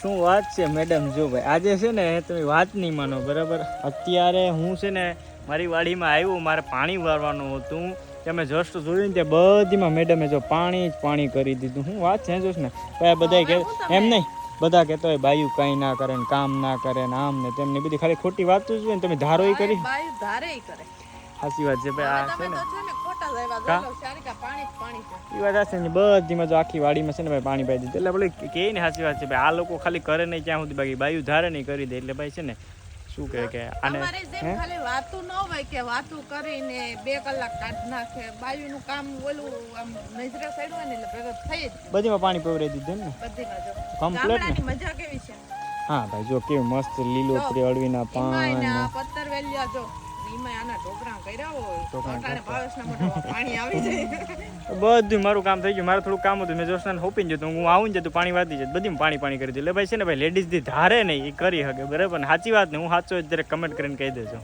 શું વાત છે મેડમ? જો ભાઈ આજે છે ને તમે વાત નહીં માનો બરાબર. અત્યારે હું છે ને મારી વાડીમાં આવ્યું, મારે પાણી વારવાનું હતું. તમે જસ્ટ જોયું ને ત્યાં બધીમાં મેડમે જો પાણી જ પાણી કરી દીધું. શું વાત છે જોશ ને ભાઈ, બધા કે એમ નહીં, બધા કહેતો હોય બાયું કાંઈ ના કરે ને કામ ના કરે ને આમ ને તેમને બધી ખાલી ખોટી વાતો જ હોય ને તમે ધારો ઈ કરી. બાયું ધારે ઈ કરે. સાચી વાત છે ભાઈ. આ છે ને ખોટા જ આવ્યા જો શારિકા પાણી જ પાણી છે. એ વાત છે ને બધીમાં જો આખી વાડીમાં છે ને ભાઈ પાણી પાઈ દીધું. એટલે બોલે કે ને સાચી વાત છે ભાઈ, આ લોકો ખાલી કરે નહીં ક્યાં સુધી, બાકી બાયું ધારે નહીં કરી દે. એટલે ભાઈ છે ને શું કહે કે આને ખાલી વાતું ન હોય કે વાતું કરીને 2 કલાક કાઢ નાખે. બાયુનું કામ ઓલું આમ નજરે સાઈડ હોય ને એટલે ભેગો થઈ જ બધીમાં પાણી પીવડાવી દીધું ને બધીમાં જો કમ્પ્લીટ ને. ગામડાની મજા કેવી છે. હા ભાઈ જો કેવું મસ્ત લીલોતરી અળવીના પાન ઈમાયના પત્તર વેલિયા જો ઈમાય આના ઢોકળા કર્યા હોય અટાણે ભાવેશના મોઢામાં પાણી આવી જાય. બધું મારું કામ થઈ ગયું. મારે થોડું કામ હતું, મેં જોશનાને હોપીને જતું, હું આવું ને જતું પાણી વાતી જતું, બધીમાં પાણી પાણી કરી દીધું. એટલે ભાઈ છે ને ભાઈ લેડીઝ ધી ધારે નહીં એ કરી શકે બરાબર ને. સાચી વાત ને, હું સાચો જ દરેક કમેન્ટ કરીને કહી દેજો.